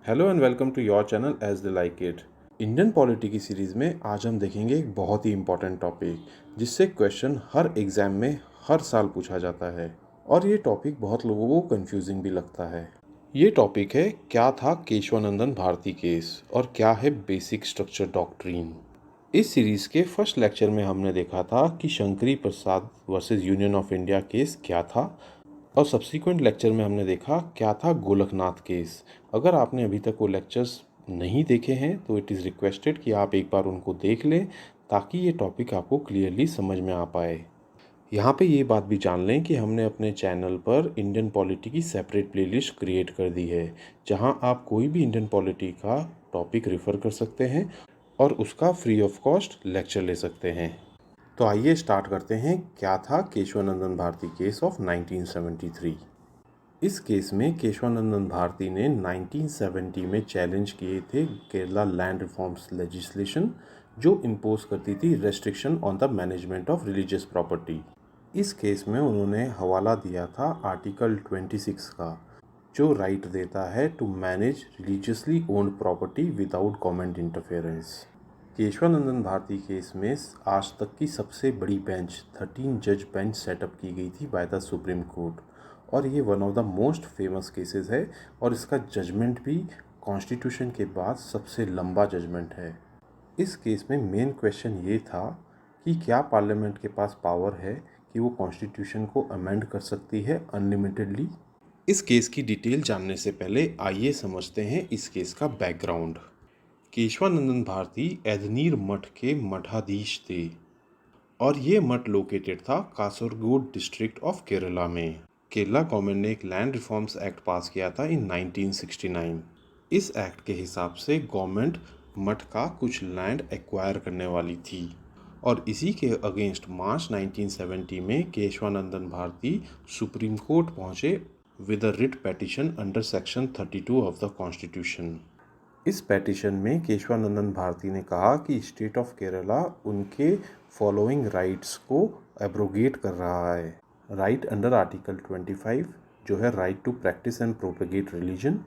Hello and welcome to your channel as the like it. Indian polity की series में आज हम देखेंगे एक बहुत ही इम्पॉर्टेंट टॉपिक जिससे क्वेश्चन हर एग्ज़ाम में हर साल पूछा जाता है और ये टॉपिक बहुत लोगों को कंफ्यूजिंग भी लगता है। ये टॉपिक है, क्या था केशवानंदन भारती केस और क्या है बेसिक स्ट्रक्चर डॉक्ट्रीन। इस सीरीज़ के फर्स्ट लेक्चर में हमने देखा था कि Shankari Prasad versus union of India case क्या था और सब्सीक्वेंट लेक्चर में हमने देखा क्या था गोलकनाथ केस। अगर आपने अभी तक वो लेक्चर्स नहीं देखे हैं तो इट इज़ रिक्वेस्टेड कि आप एक बार उनको देख लें ताकि ये टॉपिक आपको क्लियरली समझ में आ पाए। यहाँ पे ये बात भी जान लें कि हमने अपने चैनल पर इंडियन पॉलिटी की सेपरेट प्लेलिस्ट क्रिएट कर दी है जहाँ आप कोई भी इंडियन पॉलिटी का टॉपिक रेफ़र कर सकते हैं और उसका फ्री ऑफ कॉस्ट लेक्चर ले सकते हैं। तो आइए स्टार्ट करते हैं, क्या था केशवानंदन भारती केस ऑफ 1973। इस केस में केशवानंदन भारती ने 1970 में चैलेंज किए थे केरला लैंड रिफॉर्म्स लेजिस्लेशन जो इम्पोज करती थी restriction on the management of religious property. इस केस में उन्होंने हवाला दिया था आर्टिकल 26 का जो राइट देता है to manage religiously owned property without government interference. Keshavanandan Bharati case में आज तक की सबसे बड़ी बेंच 13 जज बेंच सेटअप की गई थी बाय द सुप्रीम कोर्ट और ये one of the most famous cases है और इसका जजमेंट भी कॉन्स्टिट्यूशन के बाद सबसे लंबा जजमेंट है। इस केस में मेन क्वेश्चन ये था कि क्या पार्लियामेंट के पास पावर है कि वो कॉन्स्टिट्यूशन को अमेंड कर सकती है अनलिमिटेडली। इस केस की डिटेल जानने से पहले आइए समझते हैं इस केस का बैकग्राउंड। केशवानंदन भारती एधनीर मठ के मठाधीश थे और ये मठ लोकेटेड था कासरगोड डिस्ट्रिक्ट ऑफ केरला में। केरला गवर्नमेंट ने एक लैंड रिफॉर्म्स एक्ट पास किया था इन 1969। इस एक्ट के हिसाब से गवर्नमेंट मठ का कुछ लैंड एक्वायर करने वाली थी और इसी के अगेंस्ट मार्च 1970 में केशवानंदन भारती सुप्रीम कोर्ट पहुंचे with a writ petition under section 32 of the constitution. इस पेटिशन में केशवानंदन भारती ने कहा कि स्टेट ऑफ केरला उनके फॉलोइंग राइट्स को एब्रोगेट कर रहा है। राइट अंडर आर्टिकल 25 जो है right to practice and propagate religion,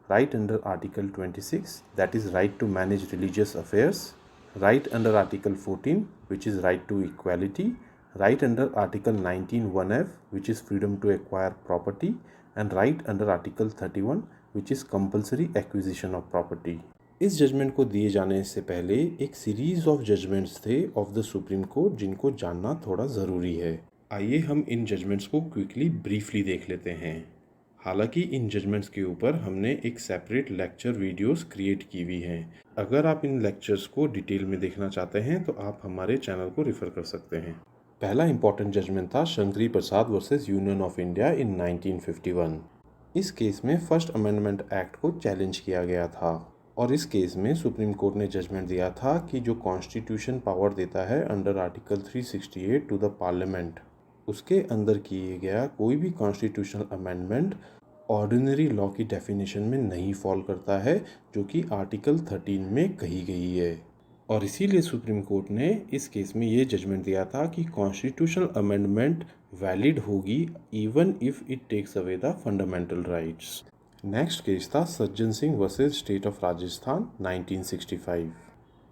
right under article 26 that is right to manage religious affairs, right under article 14 which is right to equality, right under article 19(1)(f which is freedom to acquire property and right under article 31 which is compulsory acquisition of property. इस judgment को दिए जाने से पहले एक series of judgments थे of the supreme court जिनको जानना थोड़ा ज़रूरी है। आइए हम इन जजमेंट्स को क्विकली ब्रीफली देख लेते हैं। हालांकि इन जजमेंट्स के ऊपर हमने एक सेपरेट लेक्चर वीडियोस क्रिएट की हुई हैं। अगर आप इन लेक्चर्स को डिटेल में देखना चाहते हैं तो आप हमारे चैनल को रेफर कर सकते हैं। पहला इंपॉर्टेंट जजमेंट था Shankari Prasad versus union of India in 1951। इस केस में फर्स्ट अमेंडमेंट एक्ट को चैलेंज किया गया था और इस केस में सुप्रीम कोर्ट ने जजमेंट दिया था कि जो कॉन्स्टिट्यूशन पावर देता है under article 368 to the parliament, उसके अंदर किए गया कोई भी कॉन्स्टिट्यूशनल अमेंडमेंट ऑर्डिनरी लॉ की डेफिनेशन में नहीं फॉल करता है जो कि आर्टिकल 13 में कही गई है। और इसीलिए सुप्रीम कोर्ट ने इस केस में ये जजमेंट दिया था कि कॉन्स्टिट्यूशनल अमेंडमेंट वैलिड होगी even if it takes away the fundamental rights. Next case था Sajjan Singh versus state of Rajasthan 1965।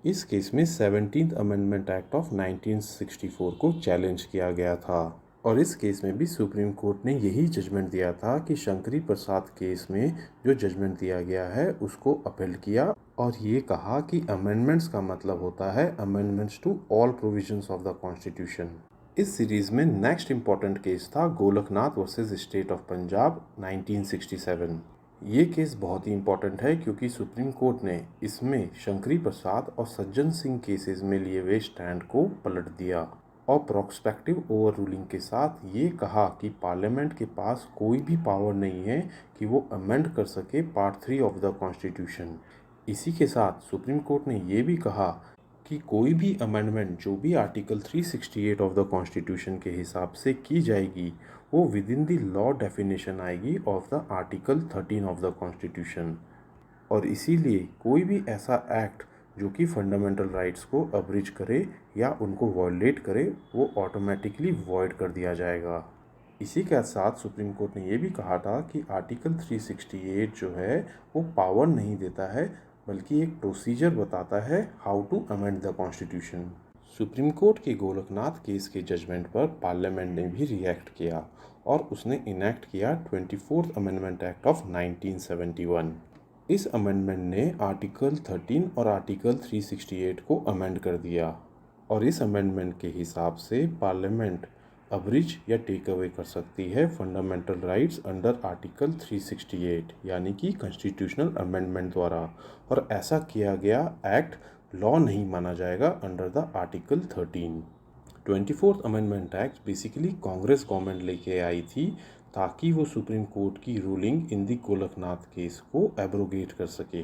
इस केस में 17th अमेंडमेंट एक्ट ऑफ 1964 को चैलेंज किया गया था और इस केस में भी सुप्रीम कोर्ट ने यही जजमेंट दिया था कि शंकरी प्रसाद केस में जो जजमेंट दिया गया है उसको अपील किया और ये कहा कि अमेंडमेंट्स का मतलब होता है amendments to all provisions of the constitution. इस सीरीज में नेक्स्ट इंपॉर्टेंट केस था Golaknath versus state of Punjab 1967। ये केस बहुत ही इंपॉर्टेंट है क्योंकि सुप्रीम कोर्ट ने इसमें शंकरी प्रसाद और सज्जन सिंह केसेस में लिए हुए स्टैंड को पलट दिया और प्रोस्पेक्टिव ओवर रूलिंग के साथ ये कहा कि पार्लियामेंट के पास कोई भी पावर नहीं है कि वो अमेंड कर सके पार्ट 3 ऑफ द कॉन्स्टिट्यूशन। इसी के साथ सुप्रीम कोर्ट ने ये भी कहा कि कोई भी अमेंडमेंट जो भी आर्टिकल 368 ऑफ द कॉन्स्टिट्यूशन के हिसाब से की जाएगी वो within the law definition आएगी of the article 13 of the constitution और इसीलिए कोई भी ऐसा एक्ट जो कि फंडामेंटल राइट्स को अब्रिज करे या उनको वॉयलेट करे वो ऑटोमेटिकली वॉइड कर दिया जाएगा। इसी के साथ सुप्रीम कोर्ट ने ये भी कहा था कि आर्टिकल 368 जो है वो पावर नहीं देता है, बल्कि एक प्रोसीजर बताता है how to amend the constitution. Supreme court के गोलकनाथ केस के जजमेंट पर पार्लियामेंट ने भी रिएक्ट किया और उसने इनेक्ट किया 24th अमेंडमेंट एक्ट ऑफ 1971। इस अमेंडमेंट ने आर्टिकल 13 और आर्टिकल 368 को अमेंड कर दिया और इस अमेंडमेंट के हिसाब से पार्लियामेंट अब्रिज या टेक अवे कर सकती है फंडामेंटल राइट्स अंडर आर्टिकल 368 यानी कि कॉन्स्टिट्यूशनल अमेंडमेंट द्वारा, और ऐसा किया गया एक्ट लॉ नहीं माना जाएगा under the article 13। 24th amendment act basically Congress government लेके आई थी ताकि वो सुप्रीम कोर्ट की ruling in the Golaknath case को एब्रोगेट कर सके।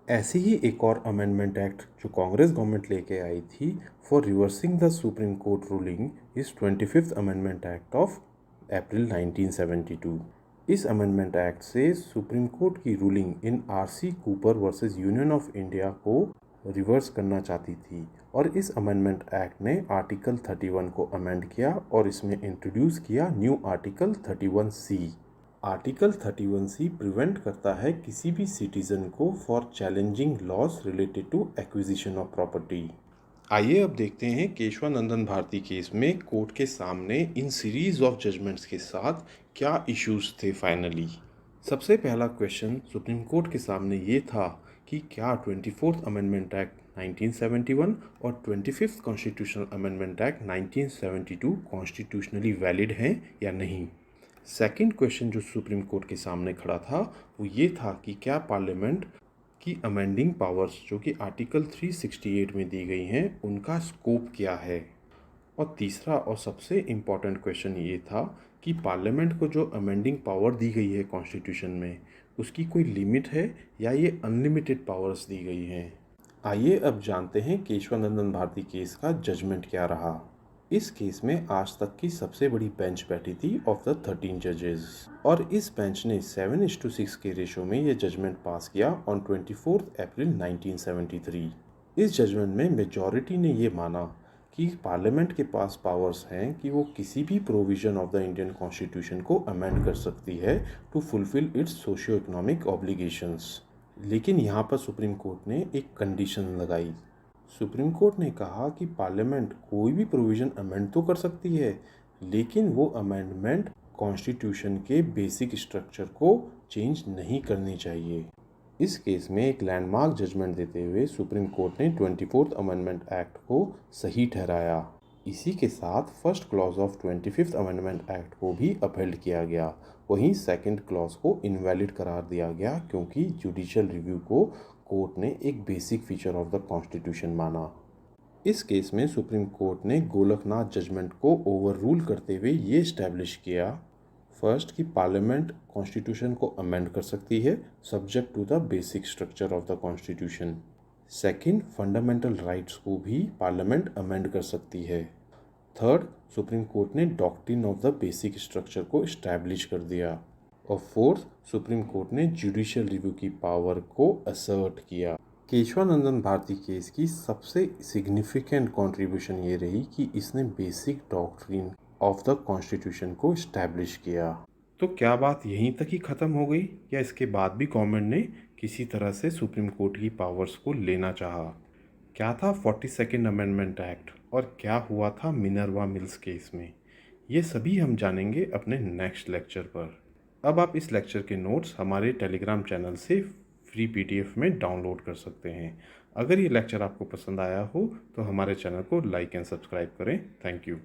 ऐसी ही एक और अमेंडमेंट एक्ट जो कांग्रेस गवर्नमेंट लेके आई थी for reversing the supreme court ruling is 25th amendment act of April 1972। इस अमेंडमेंट एक्ट से सुप्रीम कोर्ट की ruling in RC Cooper versus union of India को रिवर्स करना चाहती थी और इस अमेंडमेंट एक्ट ने आर्टिकल 31 को अमेंड किया और इसमें इंट्रोड्यूस किया new article 31C। Article 31C prevent करता है किसी भी सिटीजन को for challenging laws related to acquisition of property. आइए अब देखते हैं केशवानंदन भारती केस में कोर्ट के सामने इन सीरीज ऑफ जजमेंट्स के साथ क्या इश्यूज थे फाइनली। सबसे पहला क्वेश्चन सुप्रीम कोर्ट के सामने ये था कि क्या 24th अमेंडमेंट एक्ट 1971 और 25th constitutional amendment act 1972 constitutionally valid हैं या नहीं। सेकंड क्वेश्चन जो सुप्रीम कोर्ट के सामने खड़ा था वो ये था कि क्या पार्लियामेंट की अमेंडिंग पावर्स जो कि आर्टिकल 368 में दी गई हैं उनका स्कोप क्या है। और तीसरा और सबसे इम्पॉर्टेंट क्वेश्चन ये था कि पार्लियामेंट को जो अमेंडिंग पावर दी गई है कॉन्स्टिट्यूशन में उसकी कोई लिमिट है या ये अनलिमिटेड पावर्स दी गई हैं। आइए अब जानते हैं केशवानंदन भारती केस का जजमेंट क्या रहा। इस केस में आज तक की सबसे बड़ी बेंच बैठी थी ऑफ द 13 जजेस और इस बेंच ने 7:6 के रेशो में ये जजमेंट पास किया ऑन 24 अप्रैल 1973। इस जजमेंट में मेजॉरिटी ने ये माना कि पार्लियामेंट के पास पावर्स हैं कि वो किसी भी provision of the Indian constitution को अमेंड कर सकती है to fulfil its socio economic obligations. लेकिन यहाँ पर सुप्रीम कोर्ट ने एक कंडीशन लगाई। सुप्रीम कोर्ट ने कहा कि पार्लियामेंट कोई भी प्रोविज़न अमेंड तो कर सकती है, लेकिन वो अमेंडमेंट कॉन्स्टिट्यूशन के बेसिक स्ट्रक्चर को चेंज नहीं करनी चाहिए। इस केस में एक लैंडमार्क जजमेंट देते हुए सुप्रीम कोर्ट ने 24th अमेंडमेंट एक्ट को सही ठहराया। इसी के साथ first clause of 25th amendment act को भी अपहेल्ड किया गया, वहीं सेकंड क्लॉज को इनवैलिड करार दिया गया क्योंकि जुडिशियल रिव्यू को कोर्ट ने एक basic feature of the constitution माना। इस केस में सुप्रीम कोर्ट ने गोलकनाथ जजमेंट को ओवररूल करते हुए ये इस्टेब्लिश किया फर्स्ट कि पार्लियामेंट कॉन्स्टिट्यूशन को अमेंड कर सकती है subject to the basic structure of the constitution. Second, fundamental rights को भी पार्लियामेंट अमेंड कर सकती है। थर्ड, सुप्रीम कोर्ट ने doctrine of the basic structure को इस्टेब्लिश कर दिया। और फोर्थ, सुप्रीम कोर्ट ने जुडिशियल रिव्यू की पावर को असर्ट किया। केशवानंदन भारती केस की सबसे सिग्निफिकेंट कंट्रीब्यूशन ये रही कि इसने basic doctrine of the constitution को इस्टेब्लिश किया। तो क्या बात यहीं तक ही ख़त्म हो गई या इसके बाद भी गवर्नमेंट ने किसी तरह से सुप्रीम कोर्ट की पावर्स को लेना चाहा? क्या था 42nd अमेंडमेंट एक्ट और क्या हुआ था मिनर्वा मिल्स केस में, ये सभी हम जानेंगे अपने नेक्स्ट लेक्चर पर। अब आप इस लेक्चर के नोट्स हमारे टेलीग्राम चैनल से फ्री PDF में डाउनलोड कर सकते हैं। अगर ये लेक्चर आपको पसंद आया हो तो हमारे चैनल को लाइक एंड सब्सक्राइब करें। Thank you.